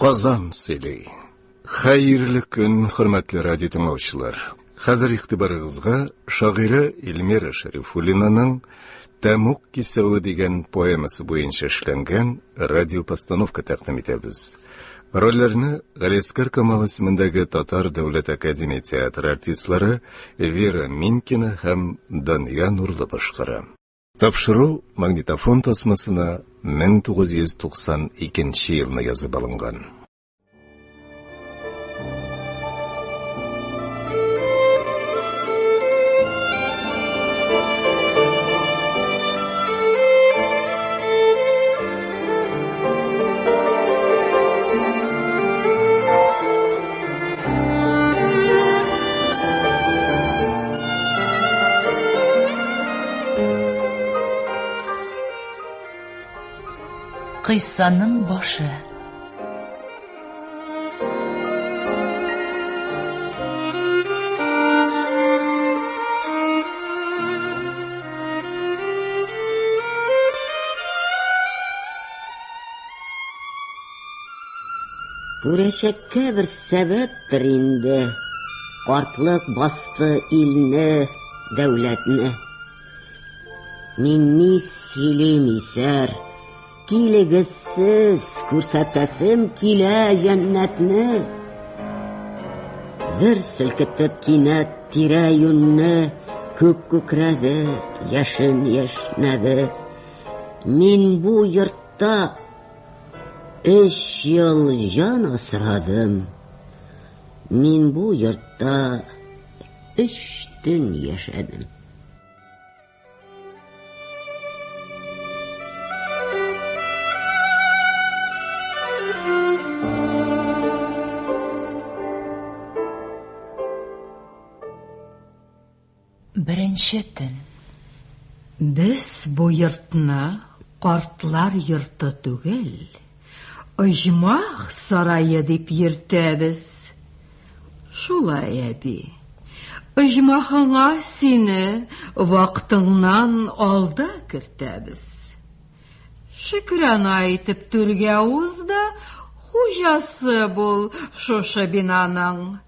Казан сөйлей. Хайырлы көн, хөрмәтле радио тыңлаучылар. Хәзер игътибарыгызга шагыйрә Илмира Шәрифуллинаның «Тәмук кисәве» дигән поэмасы буенча эшләнгән радиопостановка тәкъдим итәбез. Рольләрне Галискар Камал исемендәге Татар дәүләт академия театры артистлары Вера Минкина һәм Дания Нурлы башкара. Тапшыру магнитофон тасмасына 1992 елны язып алынган. Кыйссаның башы. Күрәшәккә бер сәбәптер инде. Картлык басты илне, дәүләтне. Мин ни сөйлим исәр, килегезсез күрсәтәсем килә җәннәтне. Бер селкетеп кинәт тирә-юнне, күк күкрәде, яшен яшнәде. Мин бу йортта 3 ел җан асрадым. Мин бу йортта 3 төн яшәдем. Беренче төн. Без бу йортны картлар йорты түгел, оҗмах сарае дип йөртәбез. Шулай, әби. Оҗмахыңа сине вакытыңнан алда кертәбез. Шөкранә әйтеп түргә уз да хуҗасы бул шушы бинаның.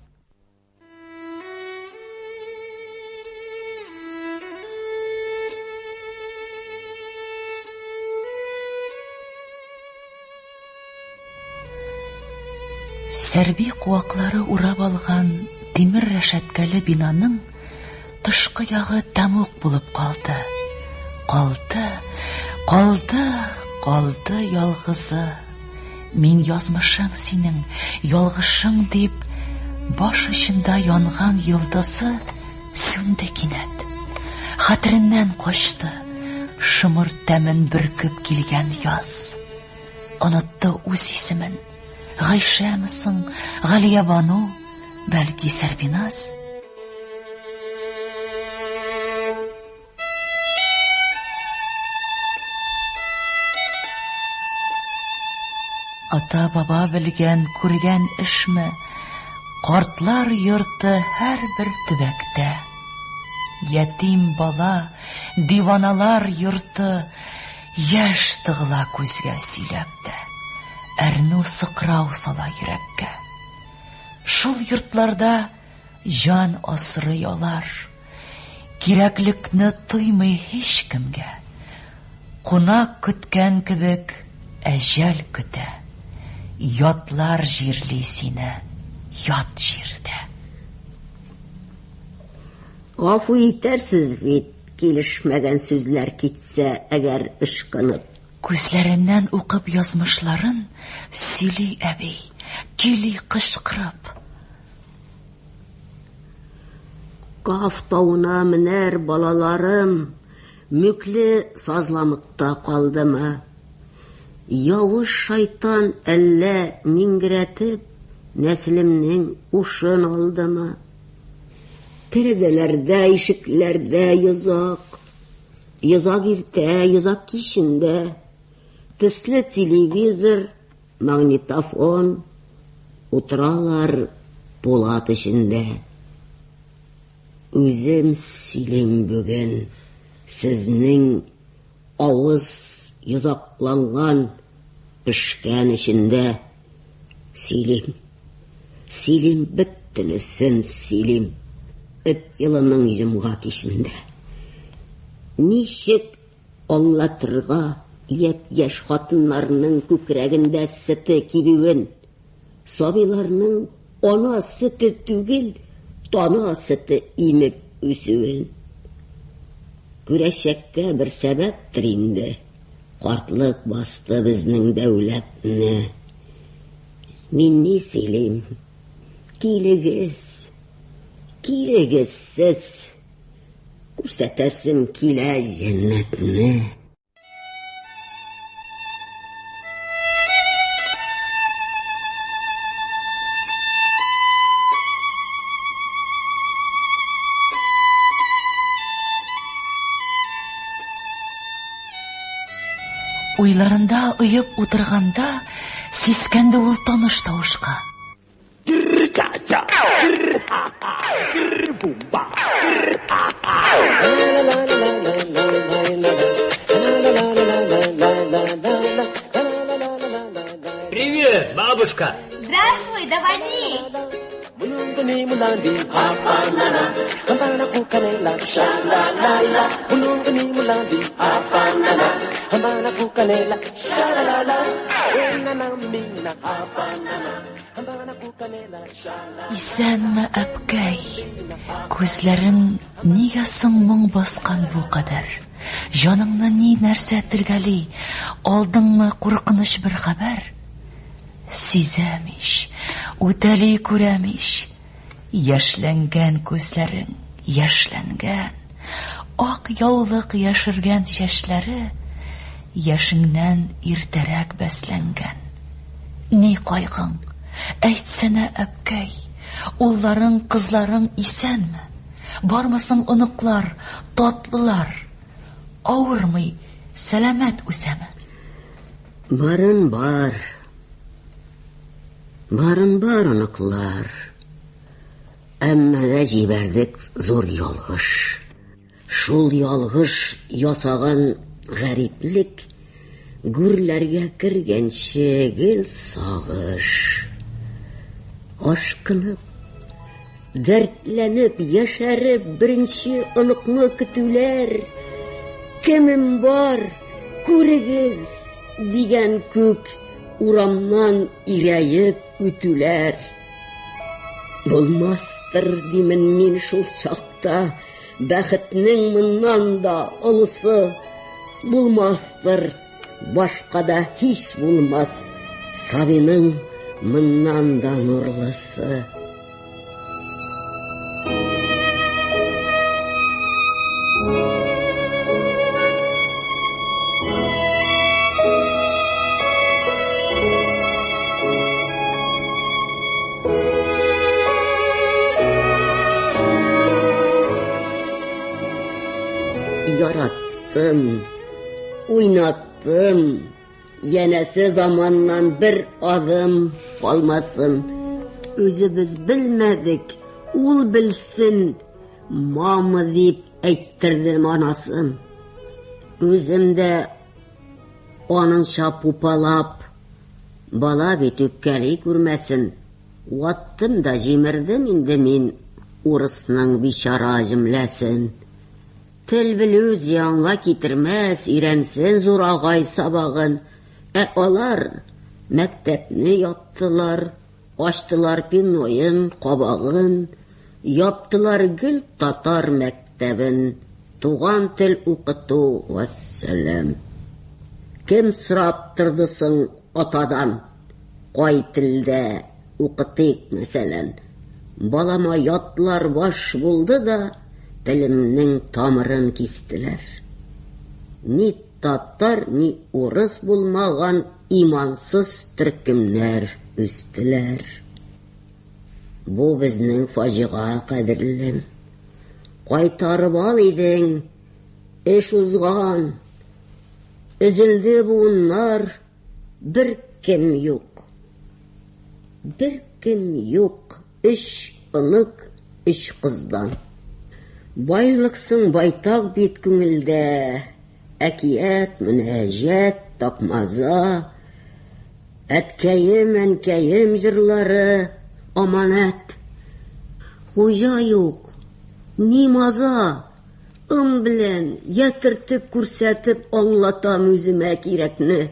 Сәрби куаклары урап алган тимер рәшәткәле бинаның тышкы ягы тәмук булып калды. Калды ялгызы. Мин язмышың синең, ялгышың дип, баш очында янган йолдызы сүнде кинәт. Хәтереннән качты, шымыр тәмен бөркеп килгән яз. Онытты үз исемен. Гайшәмесең, Галия Бану, бәлки Сәрбиназ. Ата-баба белгән, күргән эшме? Картлар йорты һәрбер төбәктә. Ятим бала, диваналар йорты яшь тыгыла күзгә сөйләп тә. Әрнү сыкрау сала йөрәккә. Шул йортларда җан асрый алар. Кирәклекне тоймый һич кемгә. Кунак көткән кебек әҗәл көтә. Ятлар җирли сине, ят җирдә. Гафу итәрсез бит, килешмәгән сүзләр китсә, әгәр ышкынып. Күзләреннән укып язмышларын сөйли әби, кили кычкырып. Каф тауына менәр балаларым, мүкле сазламыкта калдымы? Явыш шайтан әллә мингәрәтеп, нәселемнең ушын алдымы? Тәрәзәләрдә, ишекләрдә йозак иртә, йозак кичендә. Төсле телевизор, магнитофон, утыралар Булат эчендә. Үзем сөйлим бүген сезнең авыз йозакланган пешкән эчендә. Сөйлим бөттінісін сөйлим. Үт йылының жымға кешінде. Нишек аңлатырға яш хатынларының күкрәгендә сөті кибүен, сабиларның ана сөті түгел, тана сөті имеп үсүен. Күрәшәккә бер сәбәптер инде. Картлык басты безнең дәүләтне. Мин ни сөйлим? Килегез сез. Күрсәтәсем килә җәннәтне. Уйларында уйып утырганда, сискәнде ул таныш тавышка. Привет, бабушка. Здравствуй, Давани. Исәнме, әпкәй? Күзләрең нигә соң моң баскан бу кадәр? Җаныңны ни нәрсә телгәли? Алдыңмы куркыныч бер хәбәр? Сизәмиш, үтәли күрәмиш. Яшьләнгән күзләрең, яшьләнгән. Ак яулык яшергән чәчләре яшеңнән иртәрәк бәсләнгән. Ни кайгың? Әйтсәнә, әпкәй, улларың, кызларың исәнме? Бармысың оныклар, татлылар? Авырмый, сәламәт үсәме? Барын бар оныклар. Әмма да җибәрдек зур ялгыш. Шул ялгыш ясаган гариплек гүрләргә кергәнче гел сагыш. Ашкынып, дәртләнеп, яшәреп беренче оныкны көтүләр. Кемем бар, күрегез дигән күк урамнан ирәеп үтүләр. Булмастыр димен мин шул чакта, бәхетнең моннан да олысы. Булмастыр, башка да һич булмас, сабиның моннан да нурлысы. Яраттым, уйнаттым, янәсе заманнан бер адым калмасын. Үзебез белмәдек, ул белсен, мамы дип әйттердем анасын. Үземдә аныңча пупалап, бала бит үпкәли күрмәсен. Ваттым да җимердем инде мин урысның бичара җөмләсен. Тел белү зыянга китермәс, ирәнсен зур агай сабагын. Алар мәктәпне яптылар, ачтылар пинойын, кабагын, яптылар гел татар мәктәбен, туган тел укыту вассалам. Кем сорап торды соң атадан, кай телдә укытыйк мәсәлән? Балама ятлар баш булды да, телемнең тамырын кистеләр. Ни татар, ни урыс булмаган имансыз төркемнәр үстеләр. Бу безнең фаҗига кадерлем. Кайтарып ал идең, эш узган. Өзелде буыннар, бер кем юк. Бер кем юк, өч онык, өч кыздан. Байлыксың байтак бит күңелдә, әкият, мөнәҗәт, такмаза. Әткәйем, әнкәйем җырлары аманат. Хуҗа юк, ни маза. Белән ятыртып күрсәтеп аңлатам үземә кирәкне.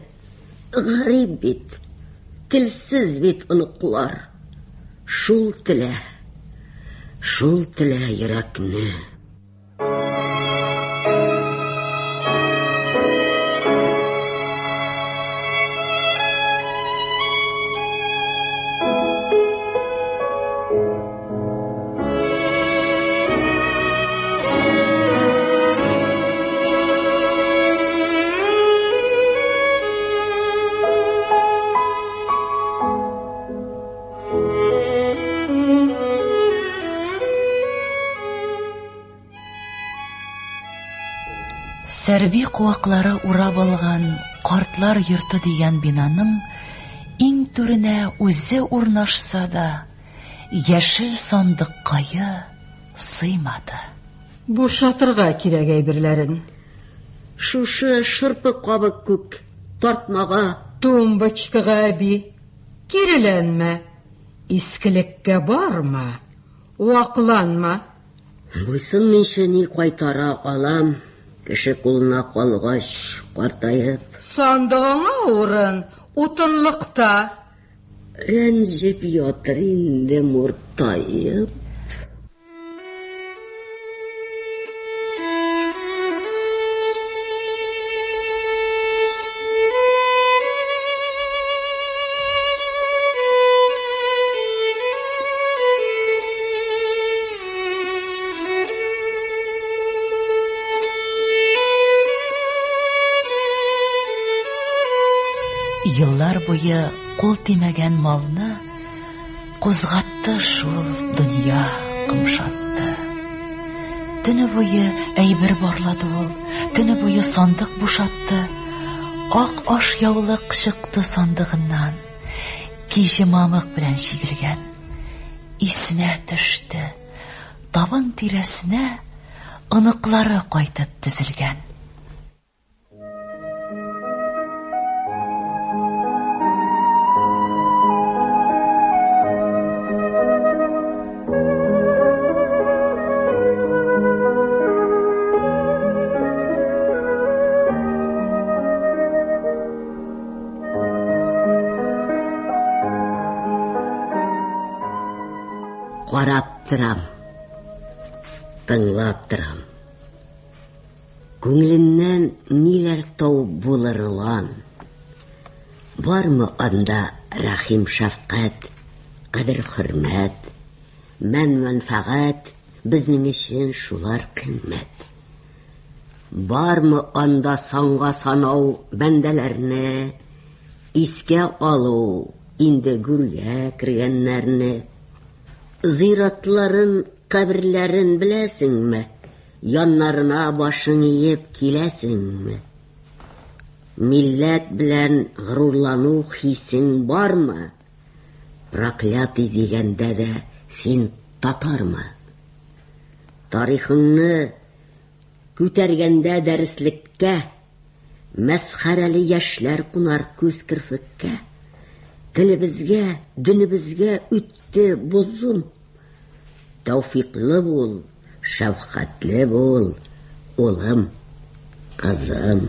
Гарип бит, телсез бит оныклар. Шул телә йөрәкне. Сәрби куаклары урап алган картлар йорты дигән бинаның иң түренә үзе урнашса да, яшел сандыккайы сыймады. Бушатырга кирәк әйберләрен. Шушы шырпы кабык күк тартмага. Тумбочкага әби, киреләнмә. Искелеккә барма, вакланма. Буйсын минше ни кайтара алам. Кеше кулына калгач картайып. Сандыгыңа урын, утынлыкта. Рәнҗеп ятыр инде муртайып. Еллар буе кул тимәгән малны кузгатты шул дөнья кымшатты. Төне буе әйбер барлады ул, төне буе сандык бушатты. Ак аш яулык чыкты сандыгыннан, киҗе мамык белән чигелгән. Исенә төште, табын тирәсенә оныклары кайтып тезелгән. Карап торам, тыңлап торам. Күңленнән ниләр тауып булырлан. Бармы анда рәхим шәфкать, кадер хөрмәт, мәнфәгать, безнең өчен шулар кыйммәт. Бармы анда санга санау бәндәләрне, искә алу инде гүргә кергәннәрне. Зиратларын, каберләрен беләсеңме? Яннарына башың иеп киләсеңме? Милләт белән горурлану хисең бармы? Проклятый дигәндә дә син татармы? Тарихыңны күтәргәндә дәреслеккә, мәсхәрәле яшьләр кунар күз кирфеккә. Телебезгә, дөнебезгә үтте бозым. Тәүфиклы бул, шәфкатьле бул, улым, кызым.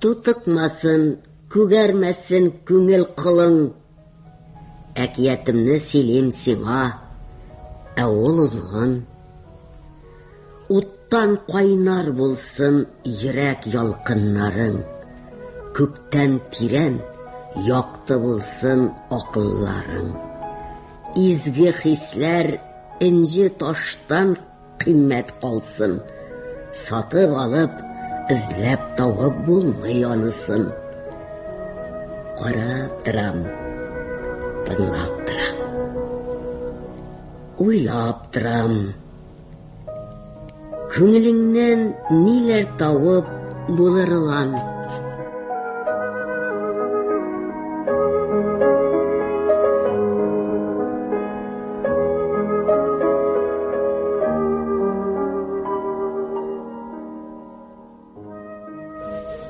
Тутыкмасын, күгәрмәсен күңел кылың. Әкиятымны сөйлим сиңа, ә ул узган. Уттан кайнар булсын йөрәк ялкыннарың. Күктән тирән якты булсын акылларың. Изге хисләр инҗе таштан кыйммәт алсын. Сатып алып, эзләп табып булмый анысын. Карап торам, тыңлап торам, уйлап торам. Күңелеңнән ниләр табып булырлан.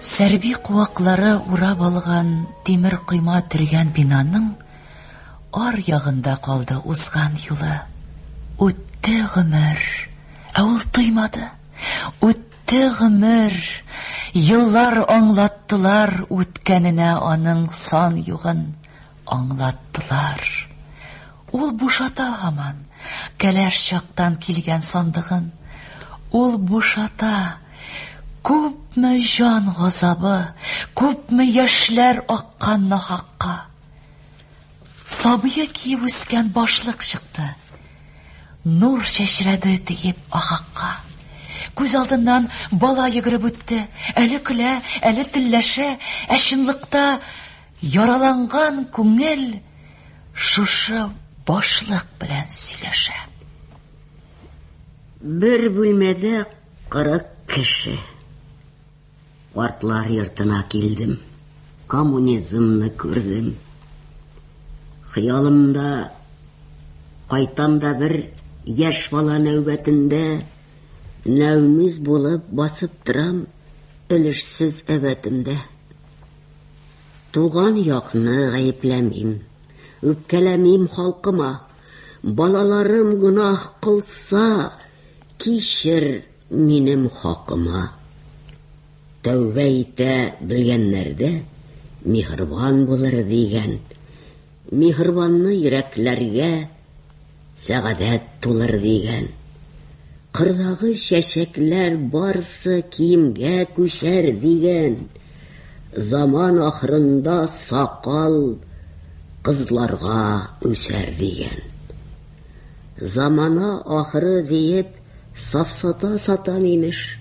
Сәрби куаклары урап алган тимер койма төргән бинаның ар ягында калды узган юлы. Үтте гомер, ә ул тоймады. Үтте гомер, еллар аңлаттылар үткәненә аның сан югын аңлаттылар. Ул бушата һаман кәләш чактан килгән сандыгын. Ул бушата. Күпме жан газабы, күпме яшьләр аккан нахакка. Сабыя киеп үскән башлык чыкты. Нур чәчрәде тиеп ахакка. Күз алдыннан бала йөгереп үтте. Әле көлә, әле телләшә, ә чынлыкта яраланган күңел шушы башлык белән сөйләшә. Бер бүлмәдә 40 кеше. Картлар йортына килдем. Коммунизмны күрдем. Хыялымда кайтамда бер яшь бала нәүбәтендә нәүмиз булып басып торам өлешсез әбәтемдә. Туган якны гаепләмим, үпкәләмим халкыма. Балаларым гынах кылса, кичер минем хакыма. Тәүбә итә белгәннәрдә михрбан булыр дигән. Михрбанны йөрәкләргә сәгадәт тулыр дигән. Кырдагы чәчәкләр барсы киемгә күчәр дигән. Заман ахырында сакал кызларга үсәр дигән. Замана ахыры диеп сафсата сатам имеш.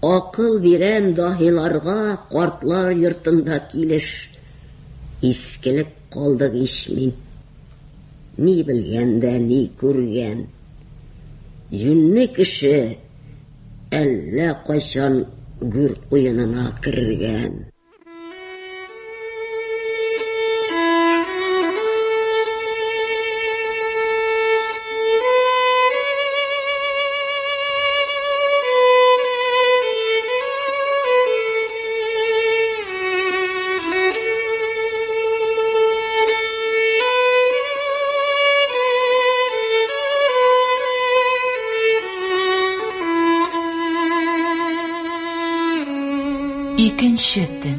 Акыл бирәм дahilарга картлар йортында килеш. Искелек калдык ишмин. Ни белгәндә, ни күргән. Юнны кеше әллә кайчан гүр куенына кергән. Икенче төн.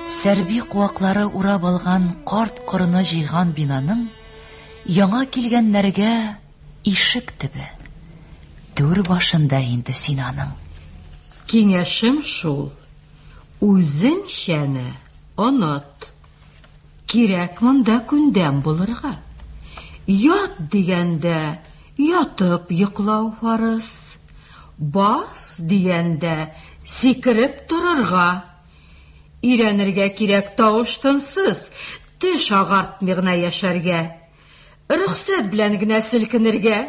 Сәрби куаклары урап алган карт корыны җыйган бинаның яңа килгәннәргә ишек төбе. Түр башында инде Синаның. Киңәшем шул. Үзенчәне онот. Кирәк монда күндәм булырга. Ят дигәндә ятып йоклау фарыз. Бас дигәндә сикереп торырга. Ирәнергә кирәк тавыштансыз, теш агартмый гына яшәргә. Рөхсәт белән генә селкенергә,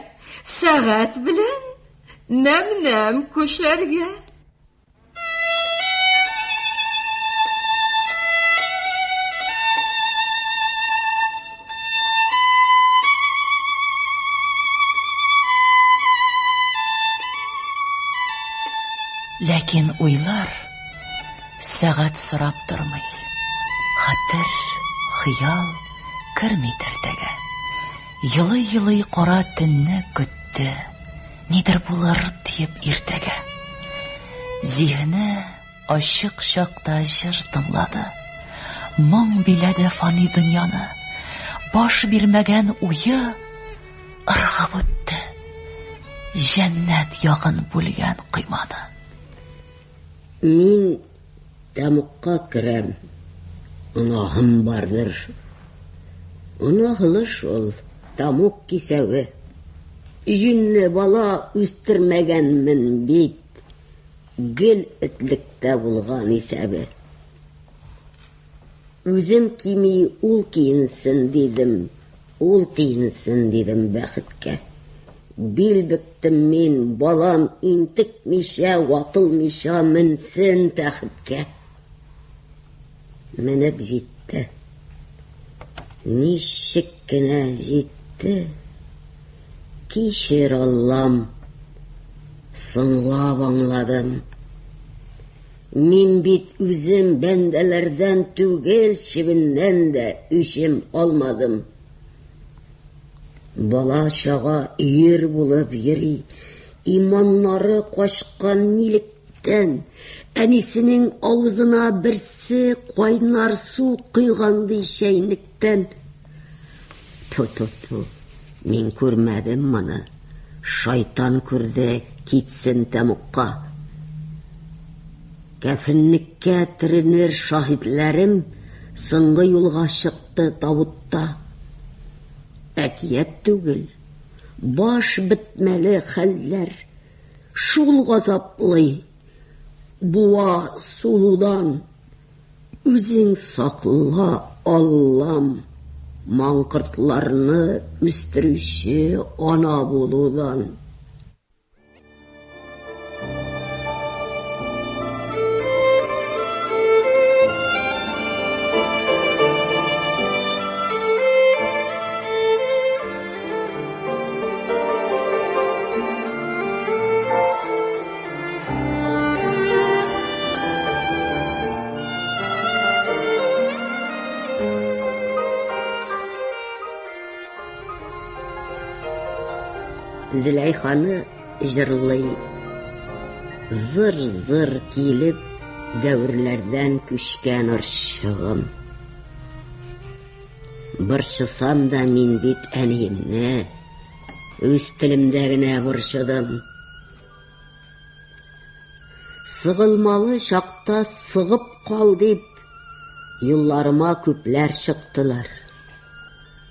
сәгать белән нәм-нәм күшәргә. Ләкин уйлар сәгать сорап тормый. Хәтер, хыял керми тәртәгә. Йылый-йылый кара төнне көтте. Нидер булыр диеп иртәгә. Зихне ачык чакта җыр тыңлады. Моң биләде фани дөньяны. Баш бирмәгән уе ыргып үтте. Җәннәт ягын бүлгән кыйманы. Мин тамукка керәм. Унahым бардыр. Унahлы шул тамук кисәве. Җүнне бала үстермәгәнмен бит. Гел этлектә булган исәбе. Үзем кими ул киенсен дидем. Ул тиенсен дидем бәхеткә. Бил бөктем мин, балам интекмичә, ватылмича менсен тәхеткә. Менеп җитте. Ничек кенә җитте. Кичер, Аллам, соңлап аңладым. Мин бит үзем бәндәләрдән түгел, чебеннән дә үчем алмадым. Бала чага өер булып йөри, иманнары качкан нилектән, әнисенең авызына берсе кайнар су куйгандый чәйнектән. Ту, мин күрмәдем моны, шайтан күрде, китсен тәмуқка. Кәфенлеккә теренер шаһидләрем соңгы юлга чыкты табутта. Әкият түгел, баш бетмәле хәлләр, шул газаплый, буа сулудан. Үзең сакла, Аллам, маңкыртларны үстерүче ана булудан. Зөләйханы җырлый, зыр-зыр килеп, дәврләрдән күчкән орчыгым. Борчысам да мин бит әниемне, үз телемдә генә борчыдым. Сыгылмалы чакта сыгып кал дип, юлларыма күпләр чыктылар.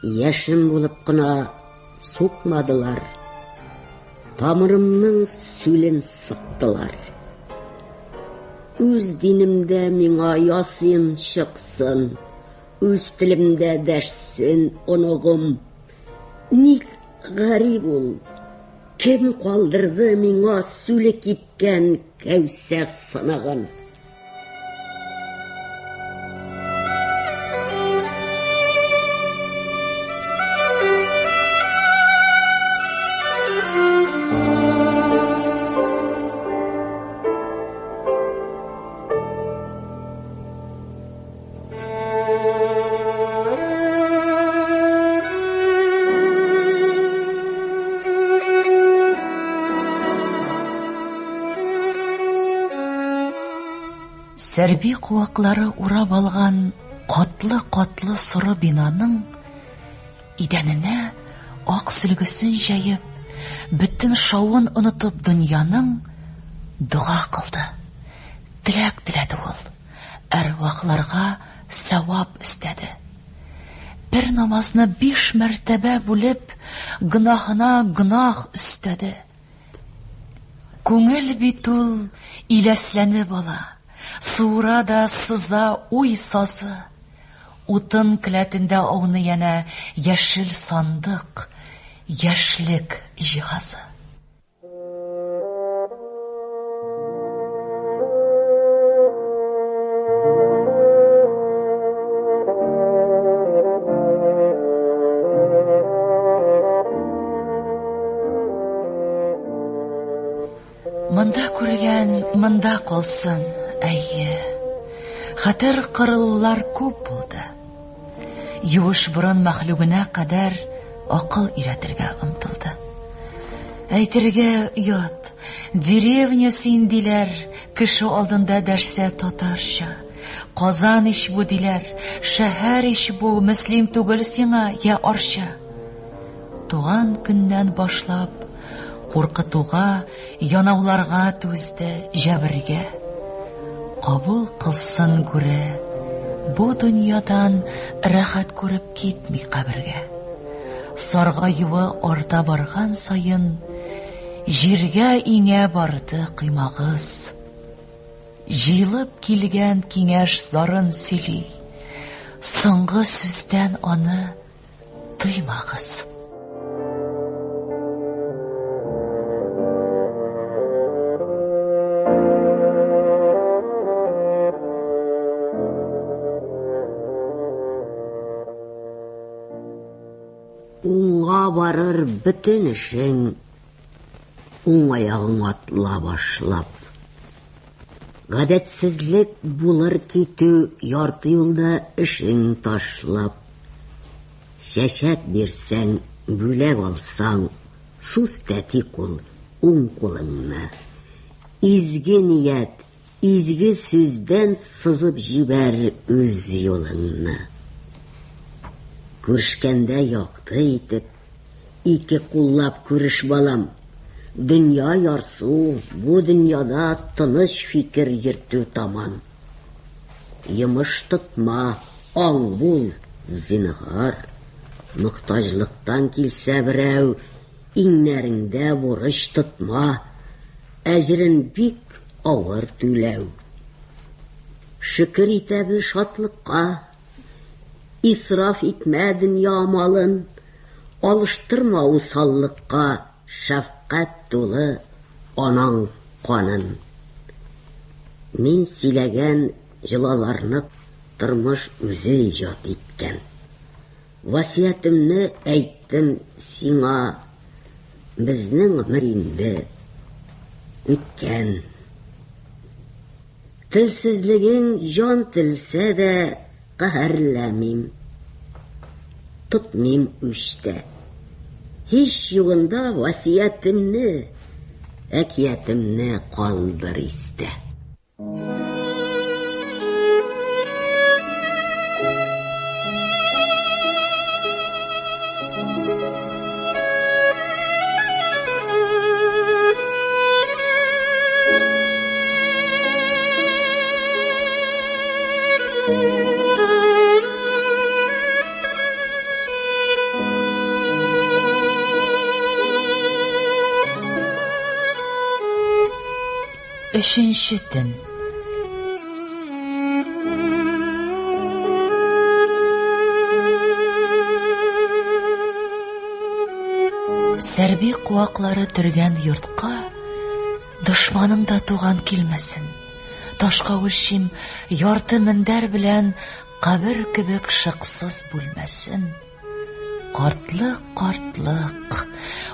Яшем булып кына сукмадылар. Тамырымның сүлен сыктылар. Үз динемдә миңа ясыйн чыксын, үз телемдә дәшсен оныгым. Ник гариб ул, кем калдырды миңа сүле кипкән кәүсә сынагын? Сәрби куаклары урап алган катлы-катлы соры бинаның идәненә ак сөлгесен җәеп, бөтен шавын онытып дөньяның дуга кылды. Теләк теләде ул, әрвахларга савап истәде. Бер намазны 5 мәртәбә бүлеп, гынахына гынах истәде. Күңел бит ул иләсләнеп ала. Сура да сыза уй сазы, утын келәтендә ауны яна яшел сандык, яшлек җиһазы. Монда күргән монда калсын. Әйе, хәтер кырыллар күп булды. Юш борын мәхлугына кадәр акыл иретергә омтылды. Әйтергә ят, деревня син диләр, кеше алдында дәрсә татарча. Казан иш бу диләр, шәһәр иш бу, мөслим түгел сиңа, я арча. Туган көннән башлап, куркытуга, янауларга түзде, җәбергә. Кабул кылсын күрә, бу дөньядан рәхәт күреп китми кабергә. Сарга юы арта барган сайын, җиргә иңә барды кыймагыз. Җыелып килгән киңәш зарын сөйли, соңгы сүздән аны тыймагыз. барыр бөтен эшең, уңаягың атла башлап. Гадәтсезлек булыр китү, ярты юлда эшең ташлап. Чәчәк бирсәң, бүләк алсаң, сүз тәтик ул уң кулыңны. Изге ният, изге сүздән сызып җибәр үз юлыңны. Күрешкәндә якты итеп, ике куллап күреш балам. Дөнья ярсу, бу дөньяда тыныч фикер йөртү таман. Йомыш тотма, аң бул, зинһар. Мөхтаҗлыктан килсә берәү, иңнәреңдә бурыч тотма. Әҗрен бик авыр түләү. Шөкер итәбез шатлыкка, исраф итмә дөнья малын, алыштырма усаллыкка, шәфкать тулы анаң канын. Мин сөйләгән җылаларны тормыш үзе иҗат иткән. Васиятемне әйттем сиңа, безнең гомер инде үткән. Телсезлегең җан телсә дә каһәрләмим. Тотмим үчтә. Һич югында васиятемне, әкиятемне калдыр истә. Өченче төн. Сәрби куаклары төргән йортка дошманың да туган килмәсен. Ташка үлчим ярты мендәр белән кабер кебек шыксыз бүлмәсен. Картлык, картлык,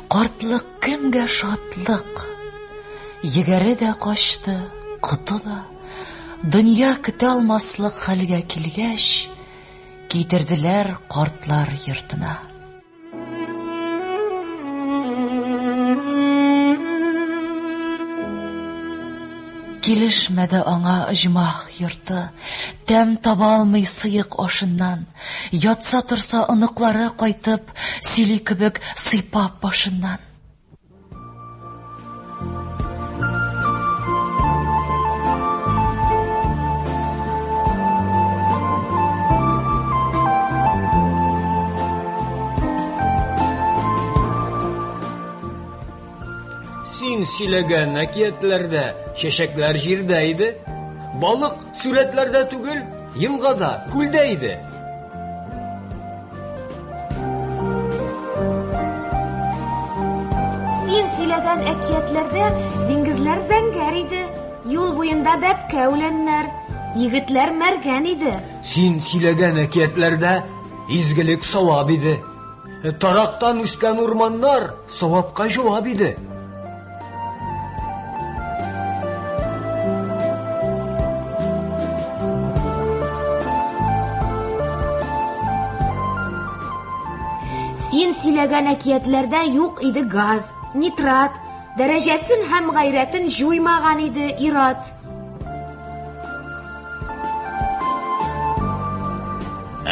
картлык кемгә шатлык. Егәре дә качты, кыты да. Дөнья көтә алмаслык хәлгә килгәч, китерделәр картлар йортына. Килешмәде аңа оҗмах йорты, тәм таба алмый сыек ашыннан. Ятса торса оныклары кайтып, сөйли кебек сыйпап башыннан. Син сөйләгән әкиятләрдә чәчәкләр җирдә иде, балык сүрәтләрдә түгел, елгада, күлдә иде. Син сөйләгән әкиятләрдә диңгезләр зәңгәр иде, юл буенда бәпкә үләннәр, егетләр мәргән иде. Син сөйләгән әкиятләрдә изгелек савап иде. Тарактан үскән урманнар савапка җавап иде. Син сөйләгән әкиятләрдә юк иде газ, нитрат, дәрәҗәсен һәм гайрәтен җуймаган иде ират.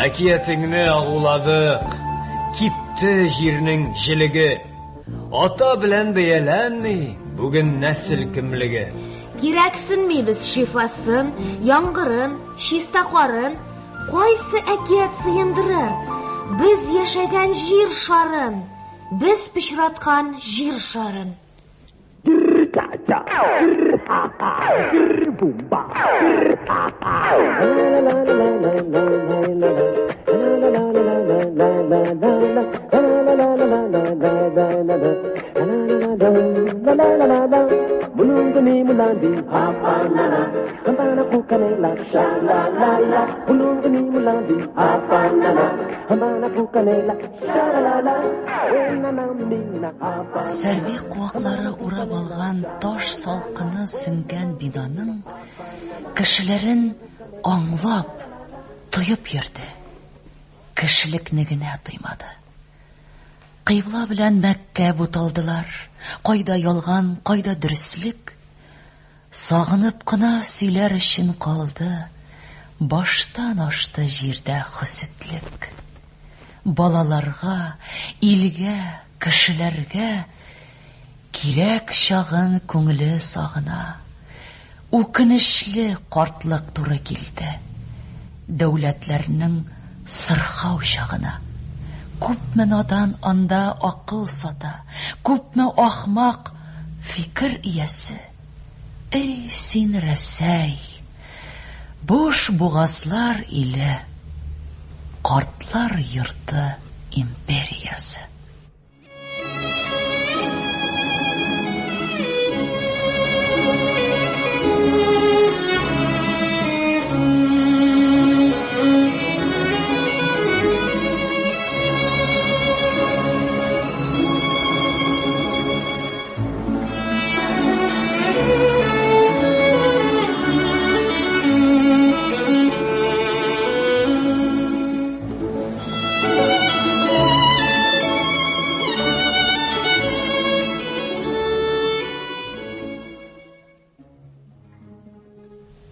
Әкиятеңне агуладык, китте җирнең җилеге. Ата белән бәяләнми бүген нәсел кимлеге. Кирәксенмибез шифасын, яңгырын, чистахарын, кайсы әкият сыендырыр? Без яшәгән җир шарын, без пычраткан җир шарын. Bunun Hambana pukanela, sha la la la, ulungani mulandi, apanana. Hambana pukanela, sha la la, enana mina apa. Сәрби куаклары урап алган таш салкыны сүнгән бинаның кешеләрен аңлап, тоеп йөрде. Кешелекне генә тоймады. Кыйбла белән Мәккә буталдылар. Кайда ялган, кайда дөреслек. Сагынып кына сөйләр өчен калды. Баштан ашты җирдә хөсетлек. Балаларга, илгә, кешеләргә кирәк чагын күңеле сагына. Үкенечле картлык туры килде. Дәүләтләрнең сырхау чагына. Күпме надан анда акыл сата, күпме ахмак фикер иясе. Эй, син Рәсәй, буш бугазлар иле, картлар йорты империясы.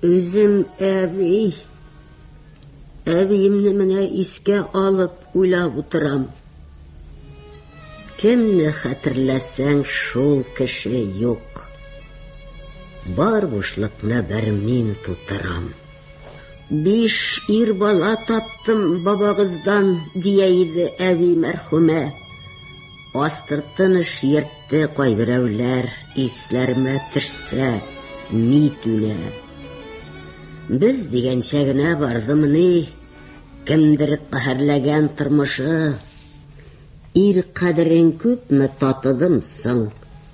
Үзем әбиемне менә искә алып уйлап утырам. Кемне хәтерләсәң шул кеше юк. Бар бушлыкны бер мин тутырам. 5 ир бала таптым бабагыздан, дия иде әби мәрхүмә. Астыртыныш йертте кайберәүләр, исләрмә төшсә, ни түлә. Без дигәнчә генә бардымыни, кемдер каһәрләгән тормышы. Ир кадерен күпме татыдым соң,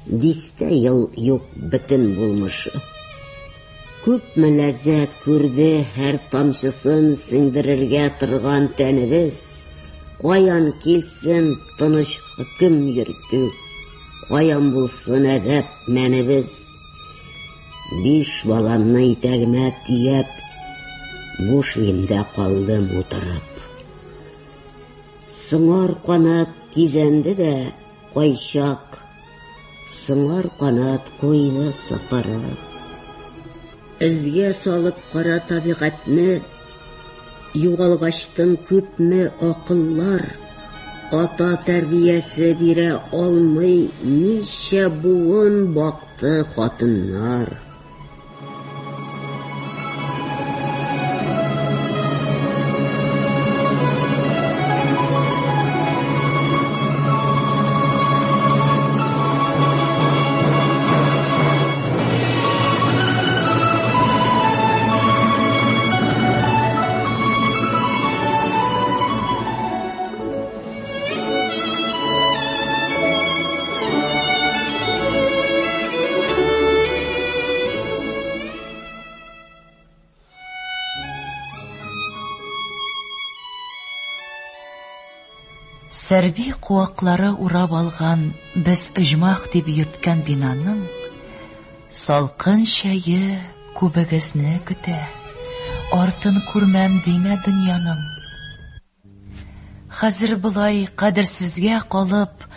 дистә ел юк бөтен булмышы. Күпме ләззәт күрде һәр тамчысын сеңдерергә торган тәнебез. Каян килсен тыныч хөкем йөртү, каян булсын әдәп мәнебез. 5 баламны итәгемә төяп, буш өемдә калдым утырып. Сыңар канат кизәнде дә кайчак, сыңар канат куйны сыпырып. Эзгә салып кара табигатьне, югалгачтым күпме акыллар. Ата тәрбиясе бирә алмый, ничә буын бакты хатыннар. Сәрби куаклары урап алган без ыжмах дип йөрткән бинаның салкын чәе күбегезне көтә. Артын күрмәм димә дөньяның. Хәзер булай кадерсезгә калып,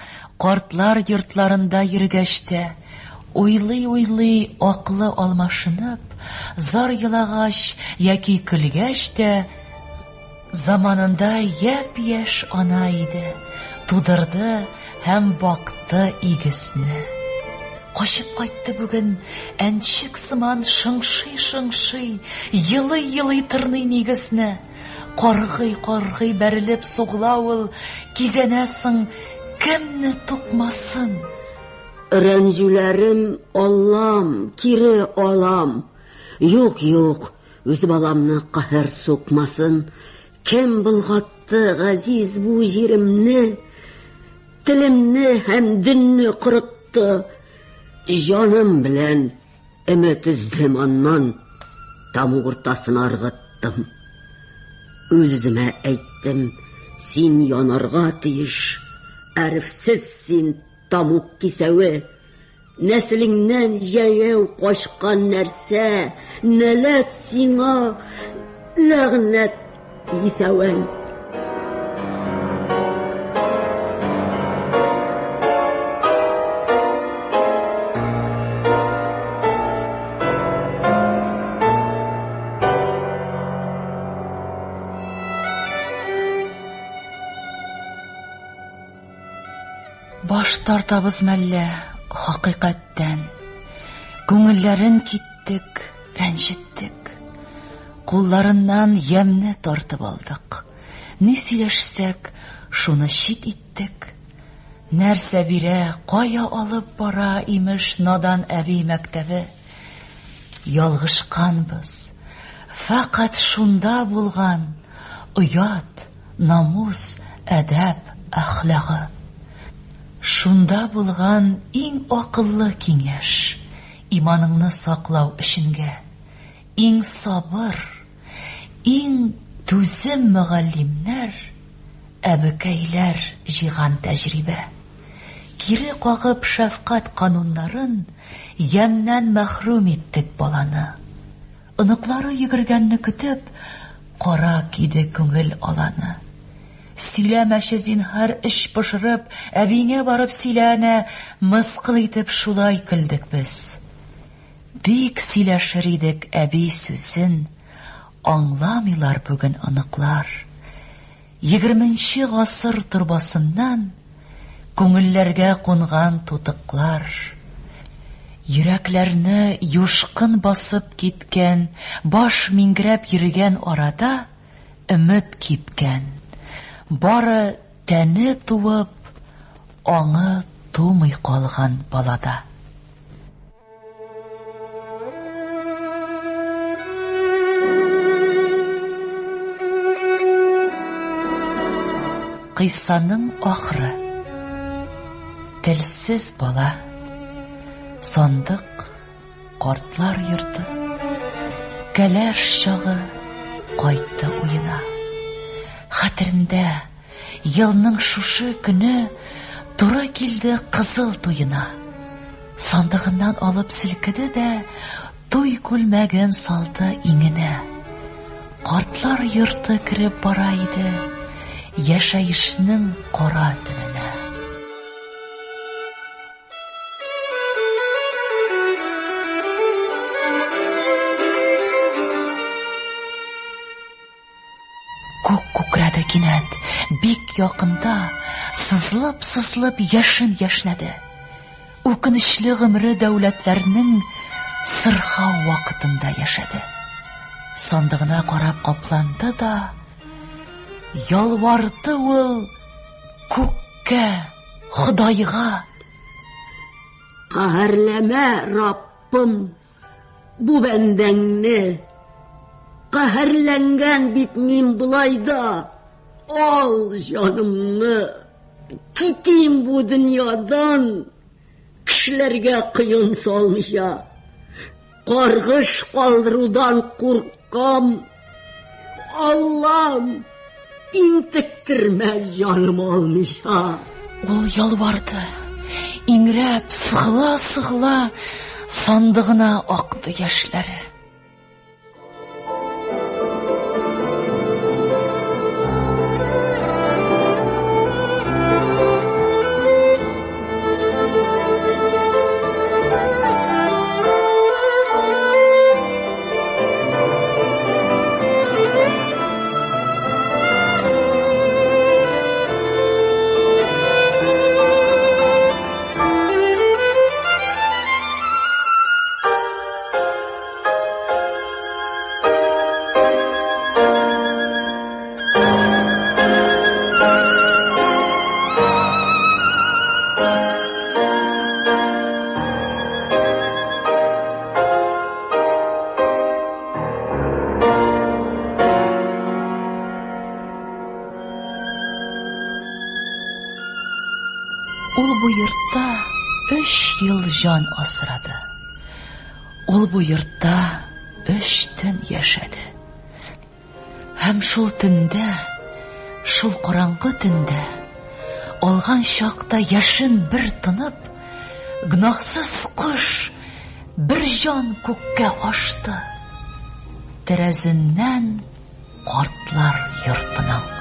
картлар йортларында йөргәчтә, уйлый аклы алмашынып, зар елагач яки көлгәч тә, заманында япь-яшь ана иде, тудырды һәм бакты игесне. Качып кайтты бүген әнчек сыман шыңшый, йылый тырный нигезне. Каргый бәрелеп сугла ул, кизәнәсең, кемне тукмасын. Рәнҗүләрем Аллам, кире алам. Юк, үз баламны каһәр сукмасын. Кем булгатты газиз бу җиремне, телемне һәм дөнне кырытты. Җаным белән өмет үздем аннан, тамук уртасына ыргыттым. Үземә әйттем, син янарга тиеш, әрфсез син тамук кисәве. Нәселеңнән җәяү качкан нәрсә, нәләт сиңа, ләгънәт исәвән. Баш тартабыз мәллә, хакыйкатьтән. Күңелләрен киттек, рәнҗеттек. Кулларыннан ямне тартып алдык. Ни сөйләшсәк, шуны чит иттек. Нәрсә бирә, кая алып бара имеш надан әби мәктәбе. Ялгышканбыз. Фақат шунда булган уят, намус, әдәп, әхлагы. Шунда булган иң акыллы киңәш, иманыңны саклау өченгә, иң сабыр, иң түзем мөгаллимнәр, әбекәйләр җыйган тәҗрибә. Кире кагып шәфкать кануннарын, ямнан мәхрүм иттек баланы.Ыныклары йөгергәнне көтеп, кара киде күңел аланы. Сөйләмәче зинһар эш пошырып, әбиңә барып сөйләнә, мыскыл итеп шулай көлдек без. Бик сөйләшер идек әби сүзен, аңламыйлар бүгеныныклар. 20нче гасыр турбасыннан күңелләргә кунган тутыклар. Йөрәкләрне юшкын басып киткән, баш мингрәп йөргән арада өмет кипкән. Бары тәне туып, аңы тумый калган балада. Кыйсаның ахры. Телсез бала. Сандык, картлар йорты. Кәләш чагы кайтты уена. Хәтерендә елның шушы көне туры килде кызыл туена. Сандыгыннан алып силкеде дә туй күлмәген салды иңенә. Картлар йорты кирип бара иде яшәешнең кара төненә. Күкрәде кинәт, бик якында, сызлып яшен яшнәде. Үкенечле гомре дәүләтләрнең сырхау вакытында яшәде. Сандыгына карап капланды да, ялварды ул күккә, Худайга. Каһәрләмә, Раббым, бу бәндәңне. Каһәрләнгән бит мин булайда. Ал җанымны, китим бу дөньядан. Кешеләргә кыен салмыйча, каргыш калдырудан куркам. Аллам, интектермә җаным алмыйча. Ул ялварды, иңрәп, сыгыла, сандыгына акты яшьләре. Ул бу йортта 3 ел жан асрады. Ул бу йортта 3 төн яшәде. Һәм шул төндә, шул караңгы төндә, алган чакта яшен бер тынып, гөнаһсыз кош бер җан күккә ашты. Тәрәзеннән картлар йортының.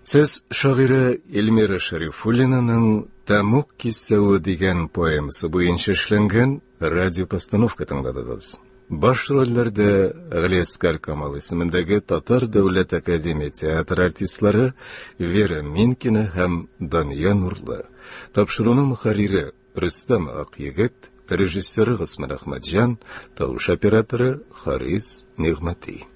Сез шагыйрә Эльмира Шәрифуллинаның «Тәмук кисәве» дигән поэмасы буенча эшләнгән радиопостановка тыңладыгыз. Баш рольләрдә Галиәскәр Камал исемендәге Татар дәүләт академия театр артистлары Вера Минкина һәм Дания Нурлы. Тапшыруның мөхәррире Рөстәм Акъегет, режиссеры Госман Әхмәтҗан, тавыш операторы Харис Нигъмәти.